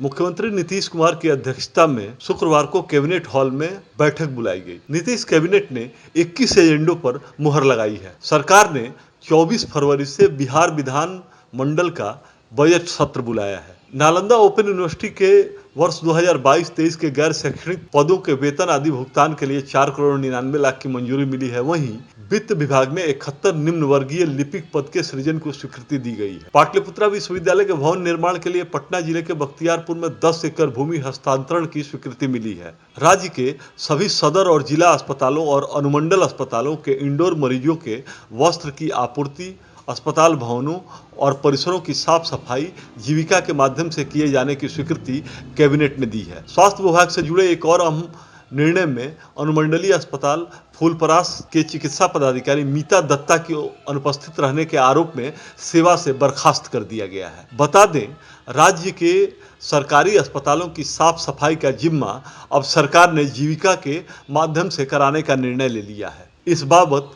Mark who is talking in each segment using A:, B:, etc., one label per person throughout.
A: मुख्यमंत्री नीतीश कुमार की अध्यक्षता में शुक्रवार को कैबिनेट हॉल में बैठक बुलाई गई। नीतीश कैबिनेट ने 21 एजेंडों पर मुहर लगाई है। सरकार ने 24 फरवरी से बिहार विधान मंडल का बजट सत्र बुलाया है। नालंदा ओपन यूनिवर्सिटी के वर्ष 2022-23 के गैर शैक्षणिक पदों के वेतन आदि भुगतान के लिए 4 करोड़ 99 लाख की मंजूरी मिली है। वहीं वित्त विभाग में 71 निम्न वर्गीय लिपिक पद के सृजन को स्वीकृति दी गई है। पाटलिपुत्रा विश्वविद्यालय के भवन निर्माण के लिए पटना जिले के बख्तियारपुर में 10 एकड़ भूमि हस्तांतरण की स्वीकृति मिली है। राज्य के सभी सदर और जिला अस्पतालों और अनुमंडल अस्पतालों के इंडोर मरीजों के वस्त्र की आपूर्ति, अस्पताल भवनों और परिसरों की साफ सफाई जीविका के माध्यम से किए जाने की स्वीकृति कैबिनेट ने दी है। स्वास्थ्य विभाग से जुड़े एक और अहम निर्णय में अनुमंडलीय अस्पताल फूलपरास के चिकित्सा पदाधिकारी मीता दत्ता की अनुपस्थित रहने के आरोप में सेवा से बर्खास्त कर दिया गया है। बता दें, राज्य के सरकारी अस्पतालों की साफ सफाई का जिम्मा अब सरकार ने जीविका के माध्यम से कराने का निर्णय ले लिया है। इस बाबत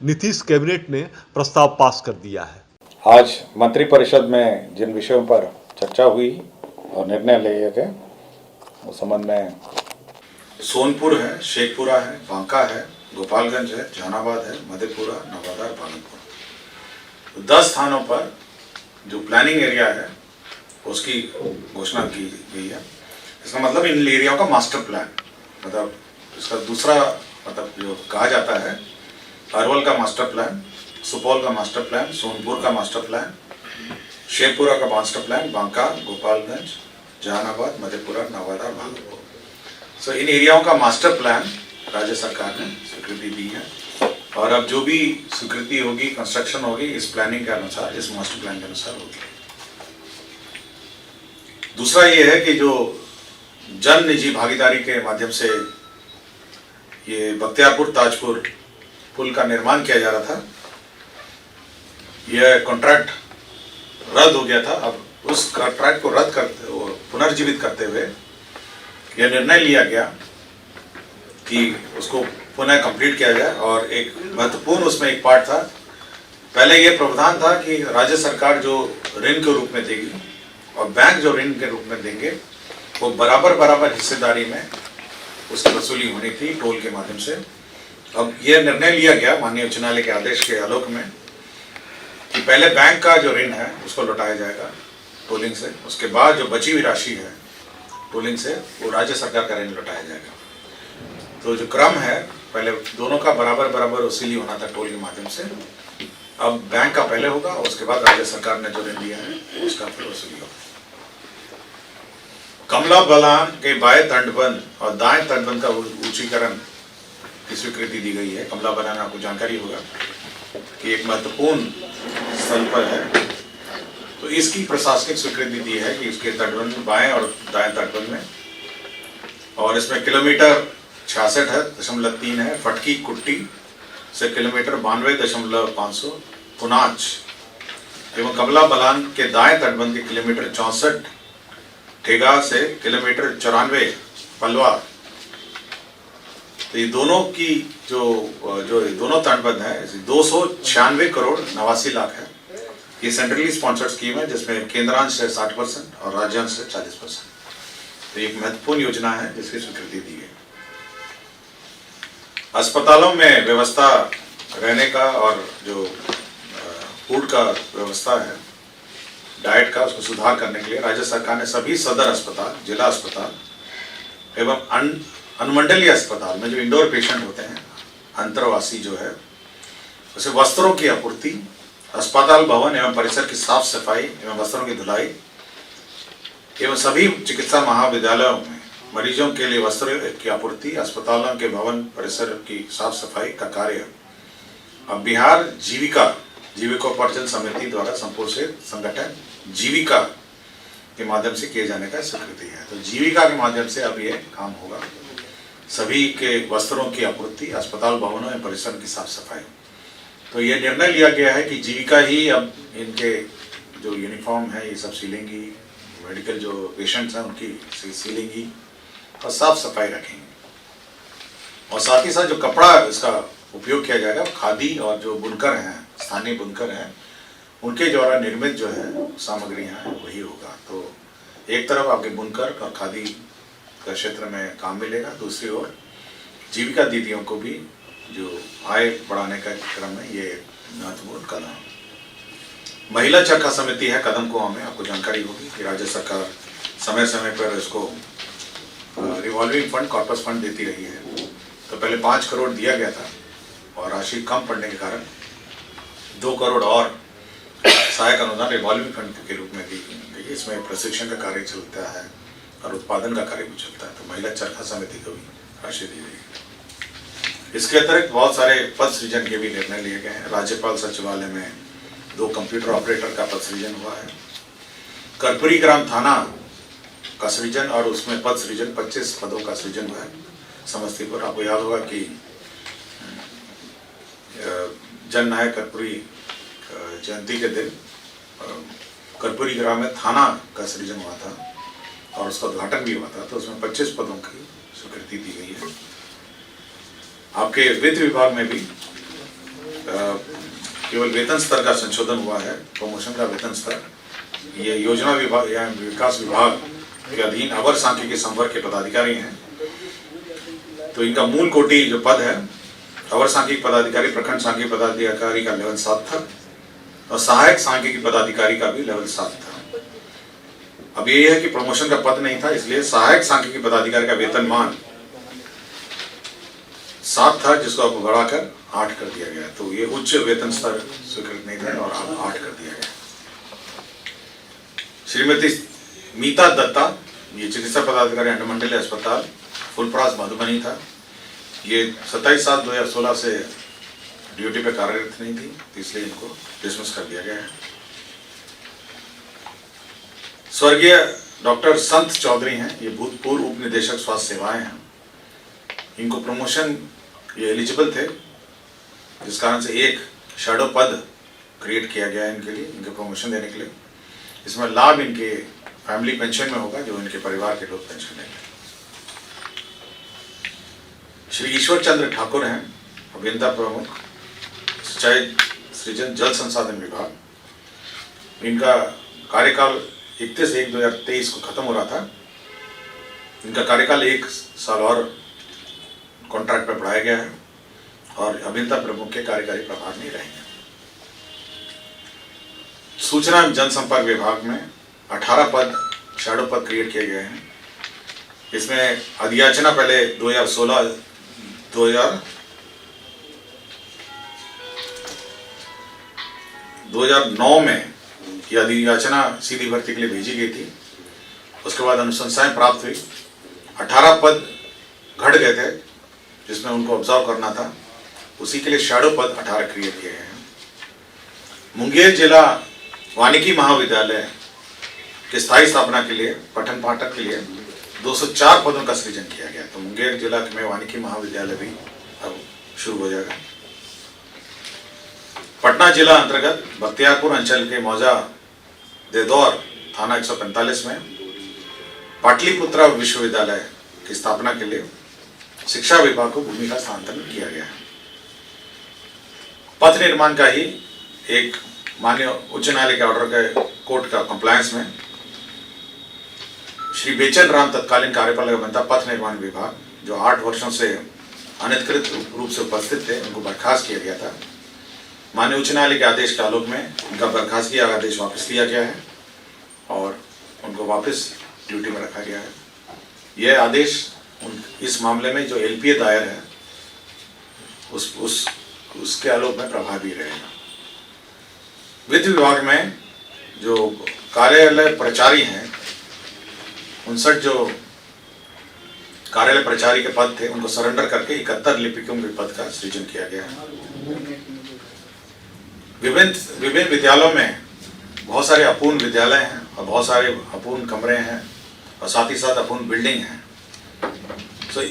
A: नीतीश कैबिनेट ने प्रस्ताव पास कर दिया है।
B: आज मंत्रिपरिषद में जिन विषयों पर चर्चा हुई और निर्णय लिए गए उस संबंध में
C: सोनपुर है, शेखपुरा है, बांका है, गोपालगंज है, जहानाबाद है, मधेपुरा, नवादा, भागलपुर, 10 स्थानों पर जो प्लानिंग एरिया है उसकी घोषणा की गई है। इसका मतलब इन एरियाओं का मास्टर प्लान, मतलब इसका दूसरा मतलब जो कहा जाता है, अरवल का मास्टर प्लान, सुपौल का मास्टर प्लान, सोनपुर का मास्टर प्लान, शेखपुरा का मास्टर प्लान, बांका, गोपालगंज, जहानाबाद, मधेपुरा, नवादा, भागलपुर। सो इन एरियाओं का मास्टर प्लान राज्य सरकार ने स्वीकृति दी है और अब जो भी स्वीकृति होगी, कंस्ट्रक्शन होगी, इस प्लानिंग के अनुसार, इस मास्टर प्लान के अनुसार होगी। दूसरा ये है कि जो जन निजी भागीदारी के माध्यम से ये बख्तियारपुर ताजपुर पुल का निर्माण किया जा रहा था, यह कॉन्ट्रैक्ट रद्द हो गया था। अब उस कॉन्ट्रैक्ट को रद्द करते और पुनर्जीवित करते हुए यह निर्णय लिया गया कि उसको पुनः कंप्लीट किया जाए। और एक महत्वपूर्ण उसमें एक पार्ट था, पहले यह प्रावधान था कि राज्य सरकार जो ऋण के रूप में देगी और बैंक जो ऋण के रूप में देंगे वो बराबर हिस्सेदारी में उसकी वसूली होनी थी टोल के माध्यम से। अब यह निर्णय लिया गया माननीय उच्च न्यायालय के आदेश के आलोक में कि पहले बैंक का जो ऋण है उसको लौटाया जाएगा टोलिंग से, उसके बाद जो बची हुई राशि है टोलिंग से वो राज्य सरकार का ऋण लौटाया जाएगा। तो जो क्रम है, पहले दोनों का बराबर वसूली होना था टोल के माध्यम से, अब बैंक का पहले होगा और उसके बाद राज्य सरकार ने जो ऋण लिया है उसका फिर वसूली होगा। कमला बलान के बाएं तटबंध और दाएं तटबंध का ऊंचीकरण की स्वीकृति दी गई है। कमला बलान आपको जानकारी होगा कि एक महत्वपूर्ण स्थल पर है, तो इसकी प्रशासनिक स्वीकृति दी है कि इसके तटबंध बाएं और दाएं तटबंध में, और इसमें किलोमीटर 66.3 है। फटकी कुट्टी से किलोमीटर 92.500 पुनाच एवं कमला बलान के दाएं तटबंध के किलोमीटर 64 ठेगा से किलोमीटर 94 पलवा। तो ये दोनों की जो दोनों तटबंध है 296 करोड़ 89 लाख है। ये सेंट्रली स्पॉन्सर्ड स्कीम है जिसमें केंद्रांश से 60% और राज्यांश से 40%। तो एक महत्वपूर्ण योजना है जिसकी स्वीकृति दी है। अस्पतालों में व्यवस्था रहने का और जो फूड का व्यवस्था है, डाइट का, उसको सुधार करने के लिए राज्य सरकार ने सभी सदर अस्पताल, जिला अस्पताल एवं अनुमंडलीय अस्पताल में जो इंडोर पेशेंट होते हैं, अंतरवासी जो है, उसे वस्त्रों की आपूर्ति, अस्पताल भवन एवं परिसर की साफ सफाई एवं वस्त्रों की धुलाई एवं सभी चिकित्सा महाविद्यालयों में मरीजों के लिए वस्त्रों की आपूर्ति, अस्पतालों के भवन परिसर की साफ सफाई का कार्य अब बिहार जीविकोपार्जन समिति द्वारा संपोषित संगठन जीविका के माध्यम से किए जाने का स्वीकृति है। तो जीविका के माध्यम से अब ये काम होगा, सभी के वस्त्रों की आपूर्ति, अस्पताल भवनों एवं परिसर की साफ सफाई। तो ये निर्णय लिया गया है कि जीविका ही अब इनके जो यूनिफॉर्म है ये सब सिलेंगी, मेडिकल जो पेशेंट्स हैं उनकी सिलेंगी और साफ सफाई रखेंगे। और साथ ही साथ जो कपड़ा इसका उपयोग किया जाएगा खादी और जो बुनकर हैं, स्थानीय बुनकर हैं, उनके द्वारा निर्मित जो है सामग्रियाँ हैं वही होगा। तो एक तरफ आपके बुनकर और खादी का क्षेत्र में काम मिलेगा, दूसरी ओर जीविका दीदियों को भी जो आय बढ़ाने का क्रम में ये महत्वपूर्ण कदम है। महिला चरखा समिति है कदम कुआं में, आपको जानकारी होगी कि राज्य सरकार समय समय पर इसको रिवॉल्विंग फंड, कॉर्पस फंड देती रही है। तो पहले 5 करोड़ दिया गया था और राशि कम पड़ने के कारण 2 करोड़ और सहायक अनुदान रिवॉल्विंग फंड के रूप में दी गई। इसमें प्रशिक्षण का कार्य चलता है और उत्पादन का कार्य भी चलता है। तो महिला चरखा समिति को भी राशि दी गई। इसके अतिरिक्त बहुत सारे पद सृजन के भी निर्णय लिए गए हैं। राज्यपाल सचिवालय में 2 कंप्यूटर ऑपरेटर का पद सृजन हुआ है। कर्पूरी ग्राम थाना का सृजन और उसमें पद सृजन 25 पदों का सृजन हुआ है समस्तीपुर। आपको याद होगा कि जननायक कर्पूरी जयंती के दिन कर्पूरी ग्राम में थाना का सृजन हुआ था और उसका उद्घाटन भी हुआ था। तो उसमें 25 पदों की स्वीकृति दी गई है। आपके वित्त विभाग में भी केवल वेतन स्तर का संशोधन हुआ है, प्रमोशन का वेतन स्तर। ये योजना विभाग या विकास विभाग के अधीन अवर सांख्यिकी संवर्ग के पदाधिकारी हैं। तो इनका मूल कोटि जो पद है, अवर सांख्यिकी पदाधिकारी, प्रखंड सांख्यिकी पदाधिकारी का लेवल 7 था और सहायक सांख्यिकी पदाधिकारी का भी लेवल 7 था। अब ये है कि प्रमोशन का पद नहीं था, इसलिए सहायक सांख्यिकी पदाधिकारी का वेतनमान 7 था, जिसको अब बढ़ाकर 8 कर दिया गया। तो ये उच्च वेतन स्तर स्वीकृत नहीं था और अब 8 कर दिया गया। श्रीमती मीता दत्ता, ये चिकित्सा पदाधिकारी अंडरमंडलीय अस्पताल फुलपरास मधुबनी था। ये 27/7/2016 से ड्यूटी पे कार्यरत नहीं थी, इसलिए इनको डिसमिस कर दिया गया है। स्वर्गीय डॉक्टर संत चौधरी हैं, ये भूतपूर्व उप निदेशक स्वास्थ्य सेवाएं हैं। इनको प्रमोशन, ये एलिजिबल थे, जिस कारण से एक शैडो पद क्रिएट किया गया है इनके लिए, इनको प्रमोशन देने के लिए। इसमें लाभ इनके फैमिली पेंशन में होगा, जो इनके परिवार के लोग पेंशन लेंगे। श्री ईश्वर चंद्र ठाकुर हैं, अभियंता प्रमुख, सिंचाई सृजन जल संसाधन विभाग। इनका कार्यकाल 31/1/2023 को खत्म हो रहा था। इनका कार्यकाल 1 साल और कॉन्ट्रैक्ट पर बढ़ाया गया है और अभियंता प्रमुख के कार्यकारी प्रभार नहीं रहेंगे। सूचना एवं जनसंपर्क विभाग में 18 पद, शैडो पद क्रिएट किए गए हैं। इसमें अधियाचना पहले 2009 में ये अधियाचना सीधी भर्ती के लिए भेजी गई थी। उसके बाद अनुशंसाएं प्राप्त हुई, 18 पद घट गए थे जिसमें उनको ऑब्जर्व करना था, उसी के लिए शैडो पद 18 क्रिएट किए हैं। मुंगेर जिला वानिकी महाविद्यालय की स्थायी स्थापना के लिए, पठन पाठक के लिए 204 पदों का सृजन किया गया। तो मुंगेर जिला में वानिकी महाविद्यालय भी अब शुरू हो जाएगा। पटना जिला अंतर्गत बख्तियारपुर अंचल के मौजा देदौर थाना 145 में पाटलिपुत्रा विश्वविद्यालय की स्थापना के लिए शिक्षा विभाग को भूमि का स्थानांतरण किया गया है। पथ निर्माण का ही एक माननीय उच्च न्यायालय के ऑर्डर के कोर्ट का कंप्लायंस में श्री बेचन राम तत्कालीन कार्यपालक अभियंता पथ निर्माण विभाग, जो 8 वर्षों से अनधिकृत रूप से उपस्थित थे, उनको बर्खास्त किया गया था। माननीय उच्च न्यायालय के आदेश के आलोक में उनका बर्खास्तगी का आदेश वापस लिया गया है और उनको वापस ड्यूटी में रखा गया है। यह आदेश इस मामले में जो LPA दायर है उसके आलोक में प्रभावी रहेगा। वित्त विभाग में जो कार्यालय प्रचारी हैं, 59 जो कार्यालय प्रचारी के पद थे, उनको सरेंडर करके 71 लिपिकों के पद का सृजन किया गया है। विभिन्न विद्यालयों में बहुत सारे अपूर्ण विद्यालय हैं और बहुत सारे अपूर्ण कमरे हैं और साथ ही साथ अपूर्ण बिल्डिंग हैं। तो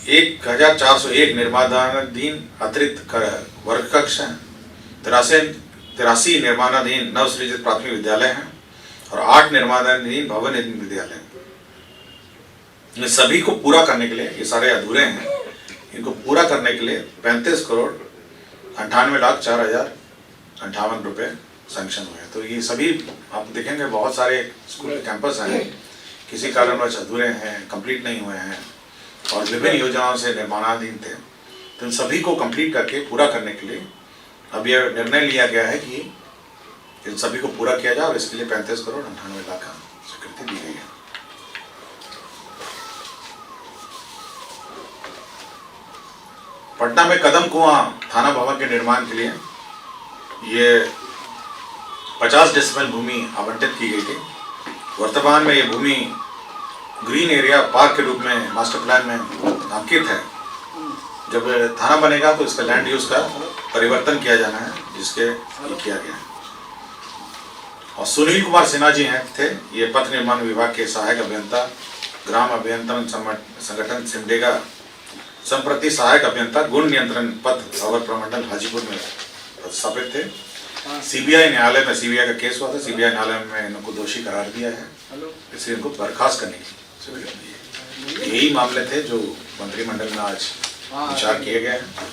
C: 1401 निर्माणाधीन अतिरिक्त वर्ग कक्ष हैं, 83 निर्माणाधीन नवसृजित प्राथमिक विद्यालय हैं और 8 निर्माणाधीन भवन विद्यालय हैं। इन सभी को पूरा करने के लिए, ये सारे अधूरे हैं, इनको पूरा करने के लिए 35,98,04,058 रुपये सैंक्शन हुए हैं। तो ये सभी आप देखेंगे बहुत सारे स्कूल के कैंपस हैं, किसी कारणवश अधूरे हैं, कंप्लीट नहीं हुए हैं और विभिन्न योजनाओं से निर्माणाधीन थे, तो इन सभी को कंप्लीट करके पूरा करने के लिए अब यह निर्णय लिया गया है कि इन सभी को पूरा किया जाए और इसके लिए 35 करोड़ 98 लाख की स्वीकृति दी गई है। पटना में कदम कुआं थाना भवन के निर्माण के लिए ये 50 डेसिमल भूमि आवंटित की गई थी। वर्तमान में ये भूमि ग्रीन एरिया पार्क के रूप में मास्टर प्लान में अंकित है। जब थाना बनेगा तो इसका लैंड यूज का परिवर्तन किया जाना है, जिसके ये किया गया है। और सुनील कुमार सिन्हा जी थे, ये पथ निर्माण विभाग के सहायक अभियंता, ग्राम अभियंत्रण संगठन सिमडेगा, संप्रति सहायक अभियंता, गुण नियंत्रण पथ अवर प्रमंडल हाजीपुर में स्थापित थे। सीबीआई न्यायालय में सीबीआई का केस हुआ था, सीबीआई न्यायालय में इनको दोषी करार दिया है, इसलिए इनको बर्खास्त करने की सुविधा दी है। यही मामले थे जो मंत्रिमंडल में आज विचार किए गए हैं।